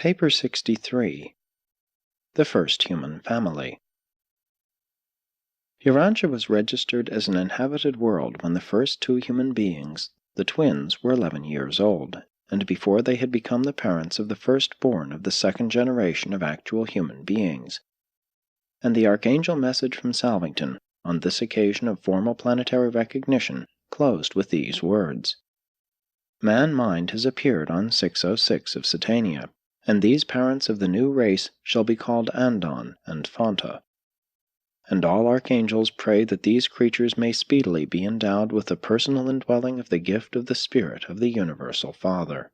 Paper 63. The First Human Family. Urantia was registered as an inhabited world when the first two human beings, the twins, were 11 years old, and before they had become the parents of the firstborn of the second generation of actual human beings. And the Archangel message from Salvington, on this occasion of formal planetary recognition, closed with these words: Man-mind has appeared on 606 of Satania, and these parents of the new race shall be called Andon and Fonta. And all archangels pray that these creatures may speedily be endowed with the personal indwelling of the gift of the Spirit of the Universal Father.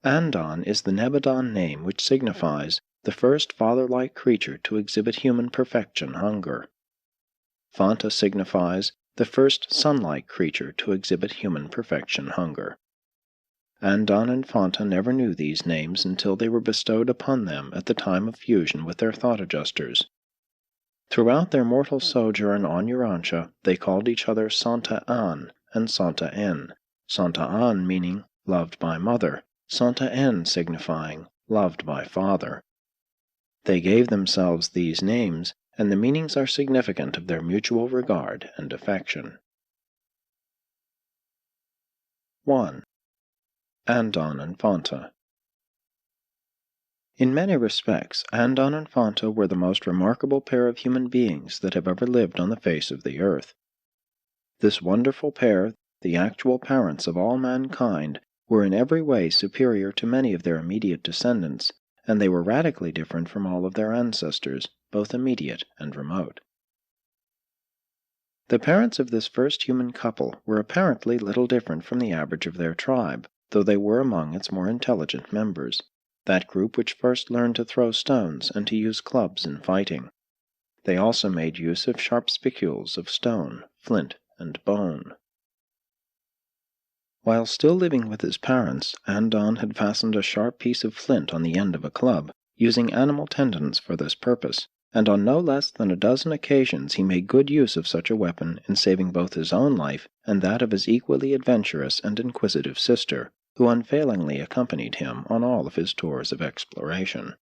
Andon is the Nebadon name which signifies the first father-like creature to exhibit human perfection hunger. Fonta signifies the first son-like creature to exhibit human perfection hunger. Andon and Fonta never knew these names until they were bestowed upon them at the time of fusion with their thought adjusters. Throughout their mortal sojourn on Urantia, they called each other Santa An and Santa N, Santa An meaning loved by mother, Santa N signifying loved by father. They gave themselves these names, and the meanings are significant of their mutual regard and affection. 1. Andon and Fonta. In many respects, Andon and Fonta were the most remarkable pair of human beings that have ever lived on the face of the earth. This wonderful pair, the actual parents of all mankind, were in every way superior to many of their immediate descendants, and they were radically different from all of their ancestors, both immediate and remote. The parents of this first human couple were apparently little different from the average of their tribe, though they were among its more intelligent members, that group which first learned to throw stones and to use clubs in fighting. They also made use of sharp spicules of stone, flint, and bone. While still living with his parents, Andon had fastened a sharp piece of flint on the end of a club, using animal tendons for this purpose, and on no less than a dozen occasions he made good use of such a weapon in saving both his own life and that of his equally adventurous and inquisitive sister, who unfailingly accompanied him on all of his tours of exploration.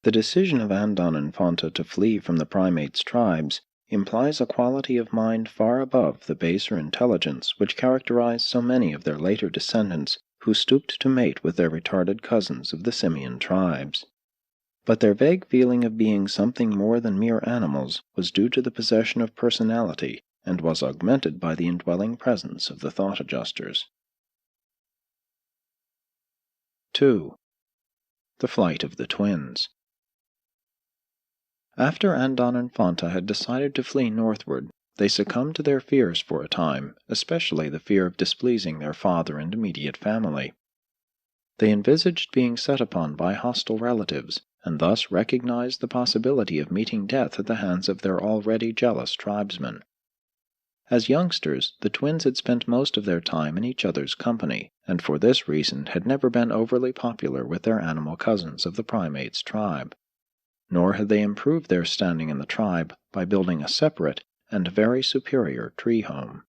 The decision of Andon and Fonta to flee from the primates' tribes implies a quality of mind far above the baser intelligence which characterized so many of their later descendants who stooped to mate with their retarded cousins of the simian tribes. But their vague feeling of being something more than mere animals was due to the possession of personality and was augmented by the indwelling presence of the thought adjusters. 2. The Flight of the Twins. After Andon and Fonta had decided to flee northward, they succumbed to their fears for a time, especially the fear of displeasing their father and immediate family. They envisaged being set upon by hostile relatives, and thus recognized the possibility of meeting death at the hands of their already jealous tribesmen. As youngsters, the twins had spent most of their time in each other's company, and for this reason had never been overly popular with their animal cousins of the primates' tribe. Nor had they improved their standing in the tribe by building a separate and very superior tree home.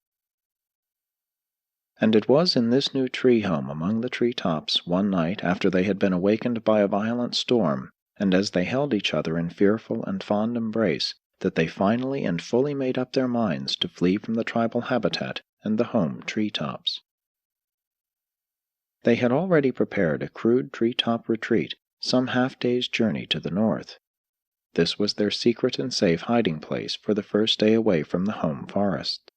And it was in this new tree home among the tree tops one night after they had been awakened by a violent storm, and as they held each other in fearful and fond embrace, that they finally and fully made up their minds to flee from the tribal habitat and the home tree-tops. They had already prepared a crude tree-top retreat, some half-day's journey to the north. This was their secret and safe hiding place for the first day away from the home forest.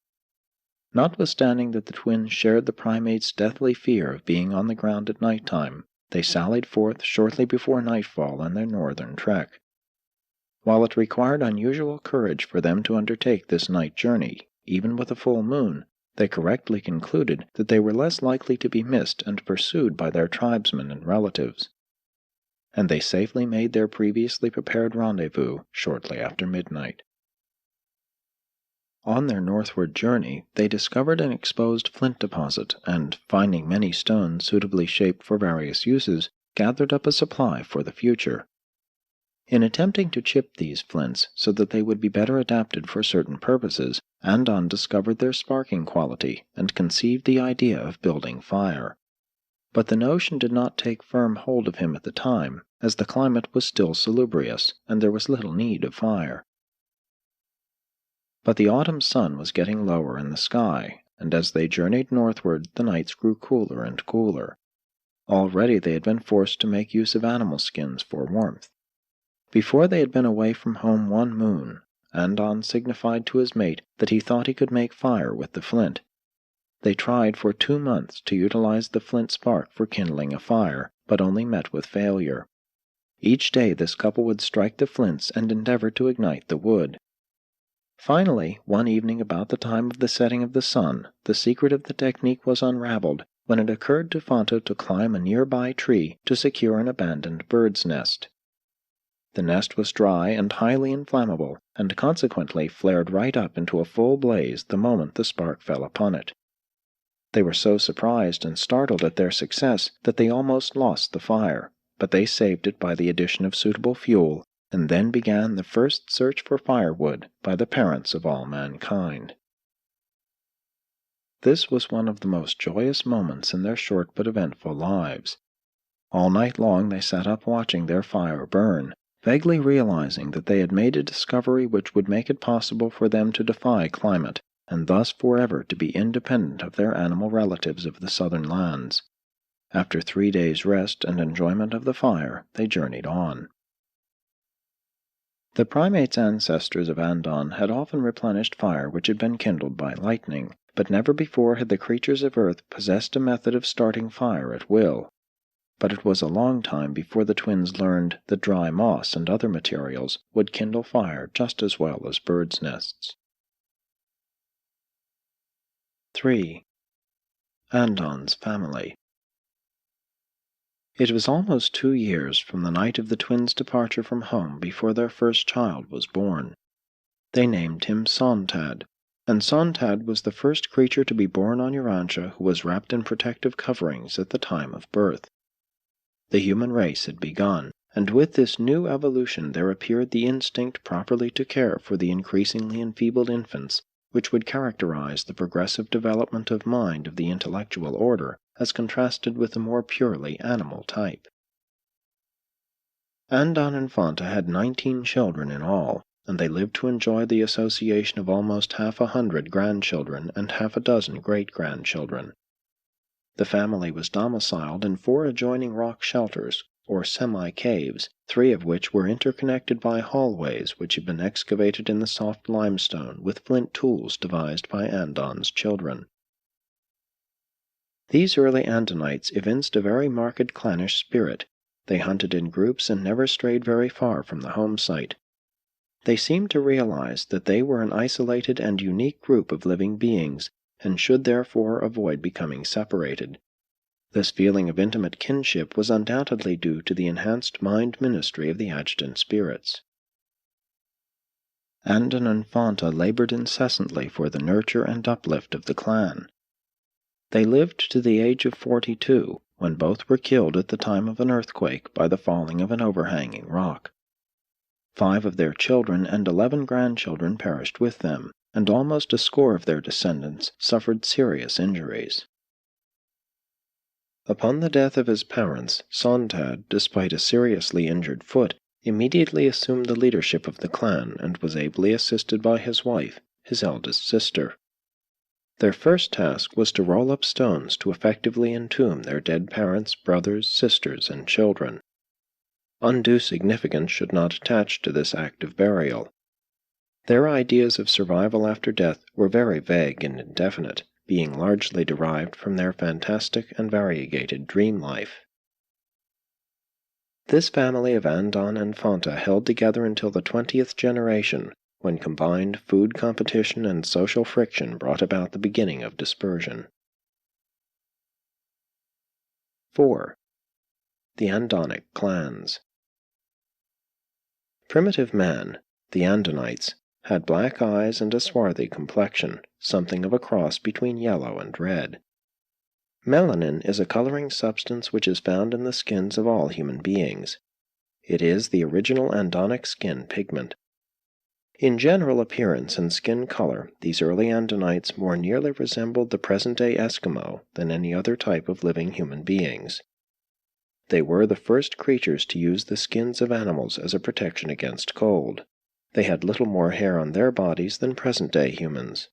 Notwithstanding that the twins shared the primates' deathly fear of being on the ground at night time, they sallied forth shortly before nightfall on their northern trek. While it required unusual courage for them to undertake this night journey, even with a full moon, they correctly concluded that they were less likely to be missed and pursued by their tribesmen and relatives. And they safely made their previously prepared rendezvous shortly after midnight. On their northward journey, they discovered an exposed flint deposit, and, finding many stones suitably shaped for various uses, gathered up a supply for the future. In attempting to chip these flints so that they would be better adapted for certain purposes, Andon discovered their sparking quality and conceived the idea of building fire. but the notion did not take firm hold of him at the time, as the climate was still salubrious, and there was little need of fire. But the autumn sun was getting lower in the sky, and as they journeyed northward the nights grew cooler and cooler. Already they had been forced to make use of animal skins for warmth. Before they had been away from home 1 moon, Andon signified to his mate that he thought he could make fire with the flint. They tried for 2 months to utilize the flint spark for kindling a fire, but only met with failure. Each day this couple would strike the flints and endeavor to ignite the wood. Finally, one evening about the time of the setting of the sun, the secret of the technique was unraveled when it occurred to Fonta to climb a nearby tree to secure an abandoned bird's nest. The nest was dry and highly inflammable, and consequently flared right up into a full blaze the moment the spark fell upon it. They were so surprised and startled at their success that they almost lost the fire, but they saved it by the addition of suitable fuel, and then began the first search for firewood by the parents of all mankind. This was one of the most joyous moments in their short but eventful lives. All night long they sat up watching their fire burn, vaguely realizing that they had made a discovery which would make it possible for them to defy climate, and thus forever to be independent of their animal relatives of the southern lands. After 3 days' rest and enjoyment of the fire, they journeyed on. The primates' ancestors of Andon had often replenished fire which had been kindled by lightning, but never before had the creatures of Earth possessed a method of starting fire at will. But it was a long time before the twins learned that dry moss and other materials would kindle fire just as well as birds' nests. 3. Andon's family. It was almost 2 years from the night of the twins' departure from home before their first child was born. They named him Sontad, and Sontad was the first creature to be born on Urantia who was wrapped in protective coverings at the time of birth. The human race had begun, and with this new evolution there appeared the instinct properly to care for the increasingly enfeebled infants, which would characterize the progressive development of mind of the intellectual order as contrasted with the more purely animal type. Andon and Fonta had 19 children in all, and they lived to enjoy the association of almost 100 grandchildren and 6 great-grandchildren. The family was domiciled in 4 adjoining rock shelters, or semi-caves, 3 of which were interconnected by hallways which had been excavated in the soft limestone with flint tools devised by Andon's children. These early Andonites evinced a very marked clannish spirit. They hunted in groups and never strayed very far from the home site. They seemed to realize that they were an isolated and unique group of living beings, and should therefore avoid becoming separated. This feeling of intimate kinship was undoubtedly due to the enhanced mind ministry of the adjutant spirits. Andon and Fonta labored incessantly for the nurture and uplift of the clan. They lived to the age of 42, when both were killed at the time of an earthquake by the falling of an overhanging rock. 5 of their children and 11 grandchildren perished with them, and almost a score of their descendants suffered serious injuries. Upon the death of his parents, Sontad, despite a seriously injured foot, immediately assumed the leadership of the clan and was ably assisted by his wife, his eldest sister. Their first task was to roll up stones to effectively entomb their dead parents, brothers, sisters, and children. Undue significance should not attach to this act of burial. Their ideas of survival after death were very vague and indefinite, being largely derived from their fantastic and variegated dream life. This family of Andon and Fonta held together until the 20th generation, when combined food competition and social friction brought about the beginning of dispersion. 4. The Andonic clans. Primitive man, the Andonites, had black eyes and a swarthy complexion, something of a cross between yellow and red. Melanin is a coloring substance which is found in the skins of all human beings. It is the original Andonic skin pigment. In general appearance and skin color, these early Andonites more nearly resembled the present-day Eskimo than any other type of living human beings. They were the first creatures to use the skins of animals as a protection against cold. They had little more hair on their bodies than present-day humans.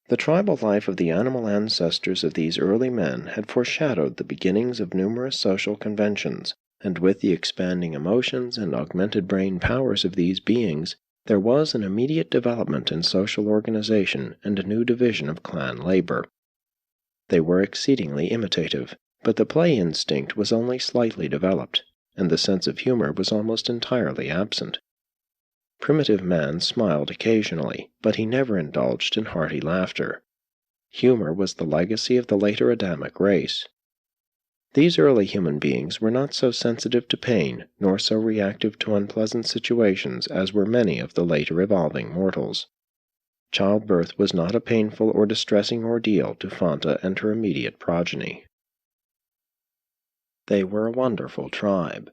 The tribal life of the animal ancestors of these early men had foreshadowed the beginnings of numerous social conventions, and with the expanding emotions and augmented brain powers of these beings, there was an immediate development in social organization and a new division of clan labor. They were exceedingly imitative, but the play instinct was only slightly developed, and the sense of humor was almost entirely absent. Primitive man smiled occasionally, but he never indulged in hearty laughter. Humor was the legacy of the later Adamic race. These early human beings were not so sensitive to pain, nor so reactive to unpleasant situations as were many of the later evolving mortals. Childbirth was not a painful or distressing ordeal to Fonta and her immediate progeny. They were a wonderful tribe.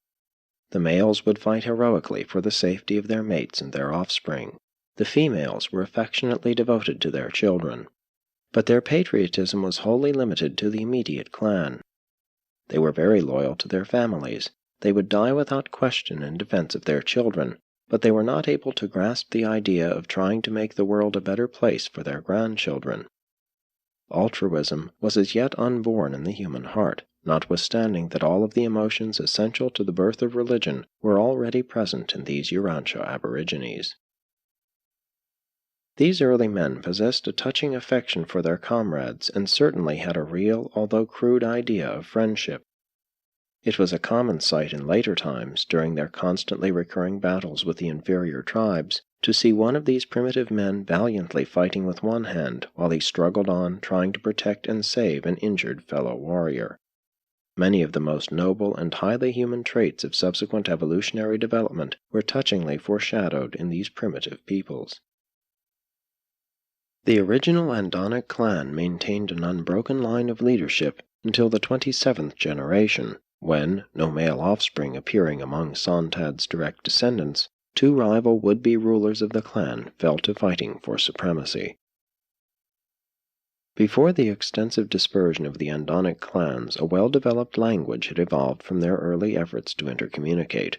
The males would fight heroically for the safety of their mates and their offspring. The females were affectionately devoted to their children. But their patriotism was wholly limited to the immediate clan. They were very loyal to their families. They would die without question in defense of their children, but they were not able to grasp the idea of trying to make the world a better place for their grandchildren. Altruism was as yet unborn in the human heart, notwithstanding that all of the emotions essential to the birth of religion were already present in these Urantia aborigines. These early men possessed a touching affection for their comrades and certainly had a real, although crude, idea of friendship. It was a common sight in later times, during their constantly recurring battles with the inferior tribes, to see one of these primitive men valiantly fighting with one hand while he struggled on trying to protect and save an injured fellow warrior. Many of the most noble and highly human traits of subsequent evolutionary development were touchingly foreshadowed in these primitive peoples. The original Andonic clan maintained an unbroken line of leadership until the 27th generation, when, no male offspring appearing among Sontad's direct descendants, two rival would-be rulers of the clan fell to fighting for supremacy. Before the extensive dispersion of the Andonic clans, a well-developed language had evolved from their early efforts to intercommunicate.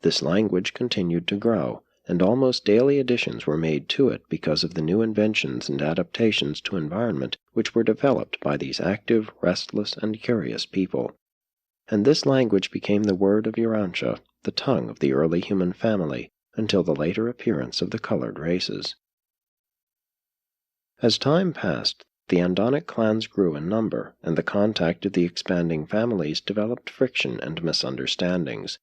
This language continued to grow, and almost daily additions were made to it because of the new inventions and adaptations to environment which were developed by these active, restless, and curious people. And this language became the word of Urantia, the tongue of the early human family, until the later appearance of the colored races. As time passed, the Andonic clans grew in number, and the contact of the expanding families developed friction and misunderstandings.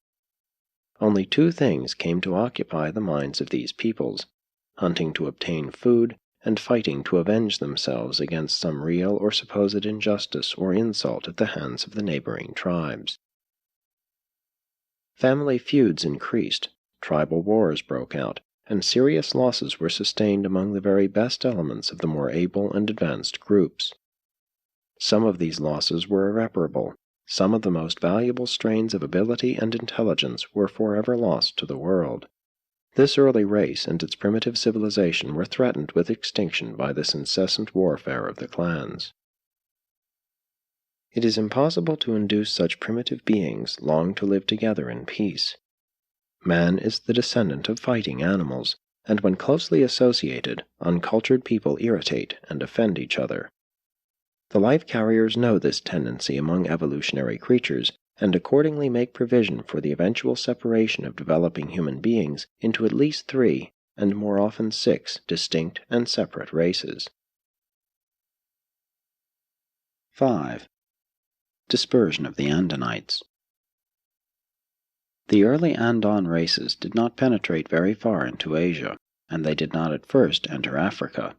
Only two things came to occupy the minds of these peoples: hunting to obtain food, and fighting to avenge themselves against some real or supposed injustice or insult at the hands of the neighboring tribes. Family feuds increased, tribal wars broke out, and serious losses were sustained among the very best elements of the more able and advanced groups. Some of these losses were irreparable. Some of the most valuable strains of ability and intelligence were forever lost to the world. This early race and its primitive civilization were threatened with extinction by this incessant warfare of the clans. It is impossible to induce such primitive beings long to live together in peace. Man is the descendant of fighting animals, and when closely associated, uncultured people irritate and offend each other. The life carriers know this tendency among evolutionary creatures, and accordingly make provision for the eventual separation of developing human beings into at least 3, and more often 6, distinct and separate races. 5. Dispersion of the Andonites. The early Andon races did not penetrate very far into Asia, and they did not at first enter Africa.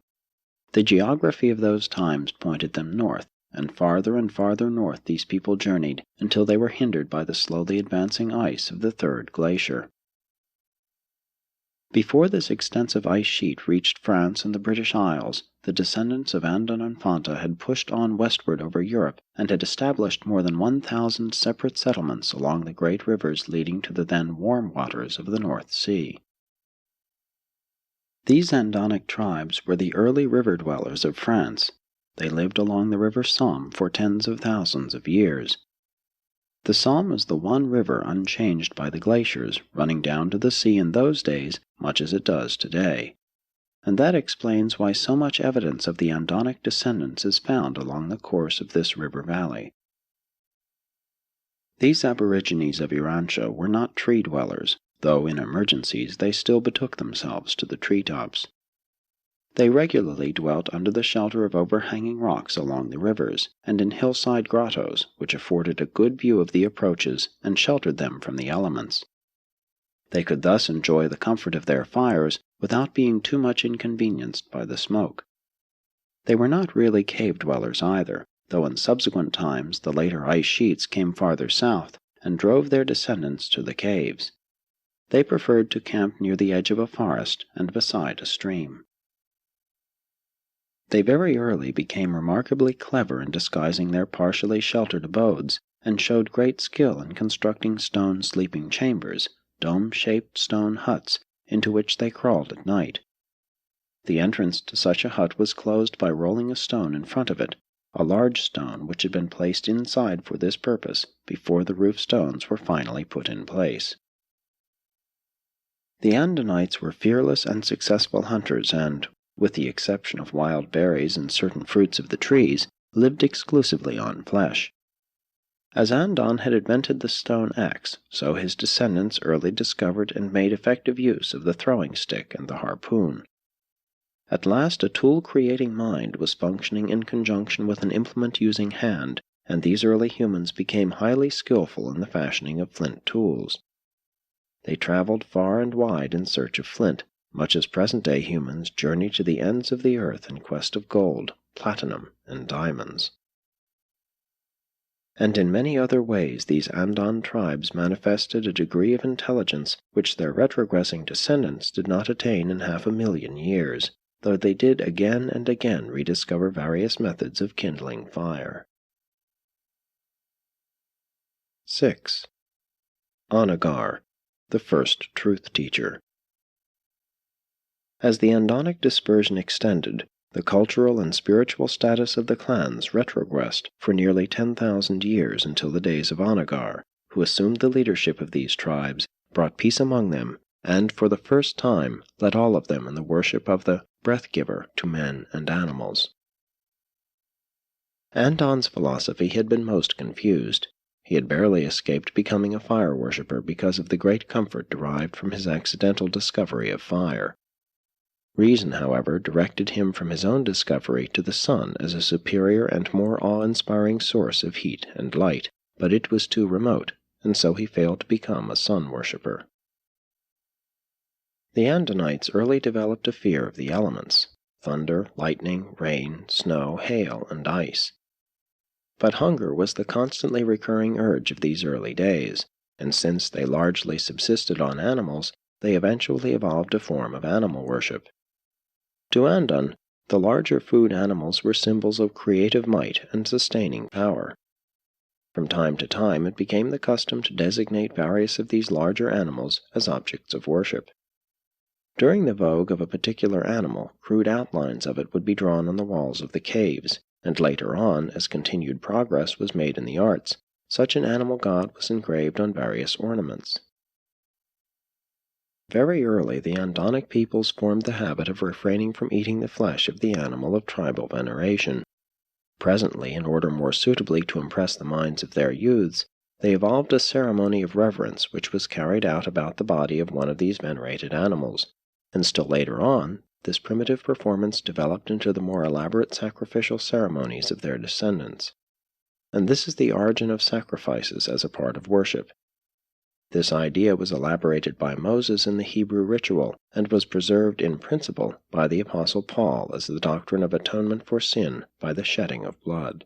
The geography of those times pointed them north, and farther north these people journeyed until they were hindered by the slowly advancing ice of the third glacier. Before this extensive ice sheet reached France and the British Isles, the descendants of Andon and Fonta had pushed on westward over Europe and had established more than 1,000 separate settlements along the great rivers leading to the then warm waters of the North Sea. These Andonic tribes were the early river dwellers of France. They lived along the river Somme for tens of thousands of years. The Somme is the one river unchanged by the glaciers, running down to the sea in those days much as it does today, and that explains why so much evidence of the Andonic descendants is found along the course of this river valley. These aborigines of Urantia were not tree dwellers, though in emergencies they still betook themselves to the treetops. They regularly dwelt under the shelter of overhanging rocks along the rivers, and in hillside grottos, which afforded a good view of the approaches and sheltered them from the elements. They could thus enjoy the comfort of their fires without being too much inconvenienced by the smoke. They were not really cave dwellers either, though in subsequent times the later ice sheets came farther south and drove their descendants to the caves. They preferred to camp near the edge of a forest and beside a stream. They very early became remarkably clever in disguising their partially sheltered abodes, and showed great skill in constructing stone sleeping chambers, dome-shaped stone huts, into which they crawled at night. The entrance to such a hut was closed by rolling a stone in front of it, a large stone which had been placed inside for this purpose before the roof stones were finally put in place. The Andonites were fearless and successful hunters and, with the exception of wild berries and certain fruits of the trees, lived exclusively on flesh. As Andon had invented the stone axe, so his descendants early discovered and made effective use of the throwing stick and the harpoon. At last a tool-creating mind was functioning in conjunction with an implement-using hand, and these early humans became highly skillful in the fashioning of flint tools. They traveled far and wide in search of flint, much as present-day humans journey to the ends of the earth in quest of gold, platinum, and diamonds. And in many other ways these Andon tribes manifested a degree of intelligence which their retrogressing descendants did not attain in 500,000 years, though they did again and again rediscover various methods of kindling fire. 6. ONAGAR, the first truth teacher. As the Andonic dispersion extended, the cultural and spiritual status of the clans retrogressed for nearly 10,000 years until the days of ONAGAR, who assumed the leadership of these tribes, brought peace among them, and for the first time led all of them in the worship of the breath-giver to men and animals. Andon's philosophy had been most confused. He had barely escaped becoming a fire worshipper because of the great comfort derived from his accidental discovery of fire. Reason, however, directed him from his own discovery to the sun as a superior and more awe-inspiring source of heat and light, but it was too remote, and so he failed to become a sun worshipper. The Andonites early developed a fear of the elements: thunder, lightning, rain, snow, hail, and ice. But hunger was the constantly recurring urge of these early days, and since they largely subsisted on animals, they eventually evolved a form of animal worship. To Andon, the larger food animals were symbols of creative might and sustaining power. From time to time it became the custom to designate various of these larger animals as objects of worship. During the vogue of a particular animal, crude outlines of it would be drawn on the walls of the caves, and later on, as continued progress was made in the arts, such an animal god was engraved on various ornaments. Very early the Andonic peoples formed the habit of refraining from eating the flesh of the animal of tribal veneration. Presently, in order more suitably to impress the minds of their youths, they evolved a ceremony of reverence which was carried out about the body of one of these venerated animals, and still later on, this primitive performance developed into the more elaborate sacrificial ceremonies of their descendants. And this is the origin of sacrifices as a part of worship. This idea was elaborated by Moses in the Hebrew ritual, and was preserved in principle by the Apostle Paul as the doctrine of atonement for sin by the shedding of blood.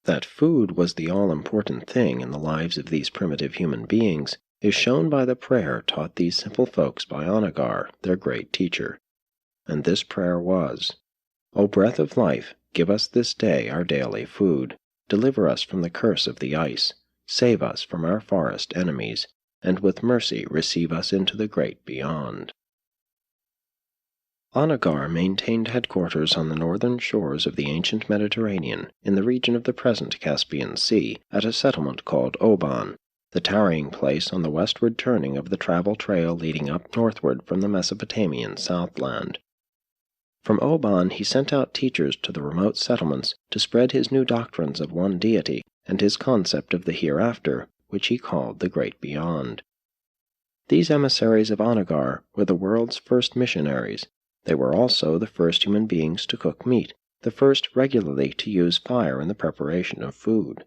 That food was the all-important thing in the lives of these primitive human beings is shown by the prayer taught these simple folks by ONAGAR, their great teacher. And this prayer was, O breath of life, give us this day our daily food, deliver us from the curse of the ice, save us from our forest enemies, and with mercy receive us into the great beyond. ONAGAR maintained headquarters on the northern shores of the ancient Mediterranean in the region of the present Caspian Sea at a settlement called Oban, the tarrying place on the westward turning of the travel trail leading up northward from the Mesopotamian Southland. From Oban he sent out teachers to the remote settlements to spread his new doctrines of one deity and his concept of the hereafter, which he called the Great Beyond. These emissaries of ONAGAR were the world's first missionaries. They were also the first human beings to cook meat, the first regularly to use fire in the preparation of food.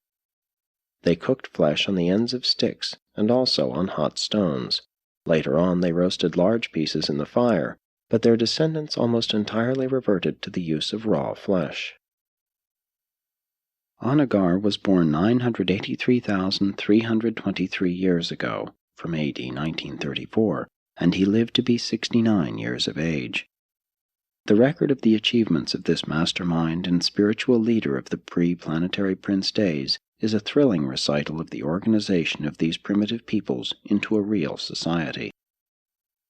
They cooked flesh on the ends of sticks and also on hot stones. Later on they roasted large pieces in the fire, but their descendants almost entirely reverted to the use of raw flesh. ONAGAR was born 983,323 years ago, from AD 1934, and he lived to be 69 years of age. The record of the achievements of this mastermind and spiritual leader of the pre-planetary prince days is a thrilling recital of the organization of these primitive peoples into a real society.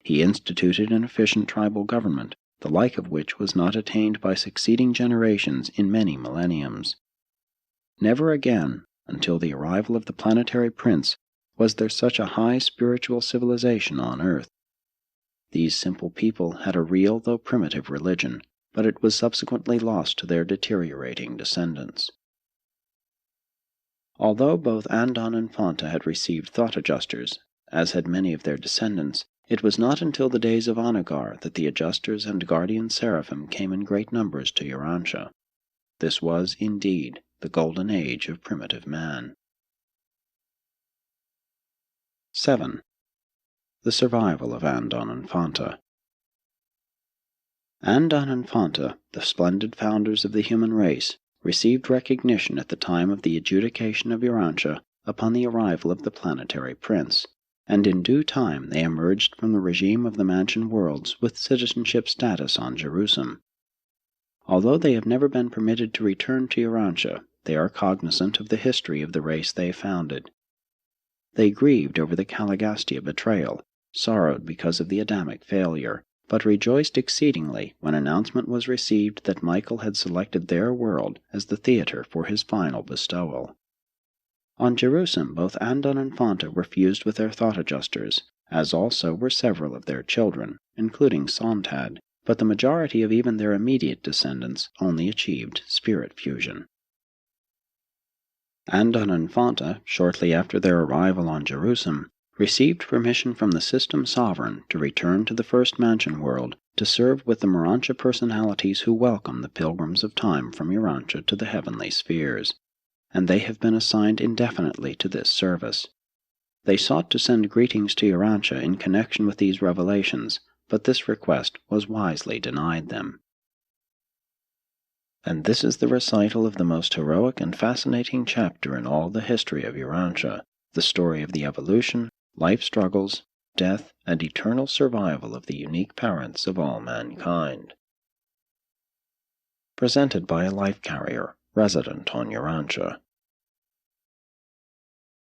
He instituted an efficient tribal government, the like of which was not attained by succeeding generations in many millenniums. Never again, until the arrival of the planetary prince, was there such a high spiritual civilization on Earth. These simple people had a real though primitive religion, but it was subsequently lost to their deteriorating descendants. Although both Andon and Fonta had received thought adjusters, as had many of their descendants, it was not until the days of ONAGAR that the adjusters and guardian seraphim came in great numbers to Urantia. This was, indeed, the golden age of primitive man. 7. The survival of Andon and Fonta. Andon and Fonta, the splendid founders of the human race, received recognition at the time of the adjudication of Urantia upon the arrival of the planetary prince, and in due time they emerged from the regime of the Mansion worlds with citizenship status on Jerusalem. Although they have never been permitted to return to Urantia, they are cognizant of the history of the race they founded. They grieved over the Caligastia betrayal, sorrowed because of the Adamic failure, but rejoiced exceedingly when announcement was received that Michael had selected their world as the theater for his final bestowal. On Jerusalem both Andon and Fonta were fused with their thought adjusters, as also were several of their children, including Sontad, but the majority of even their immediate descendants only achieved spirit fusion. Andon and Fonta, shortly after their arrival on Jerusalem, received permission from the system sovereign to return to the first Mansion world to serve with the Urantia personalities who welcome the pilgrims of time from Urantia to the heavenly spheres, and they have been assigned indefinitely to this service. They sought to send greetings to Urantia in connection with these revelations, but this request was wisely denied them. And this is the recital of the most heroic and fascinating chapter in all the history of Urantia, the story of the evolution, life struggles, death, and eternal survival of the unique parents of all mankind. Presented by a life carrier resident on Urantia.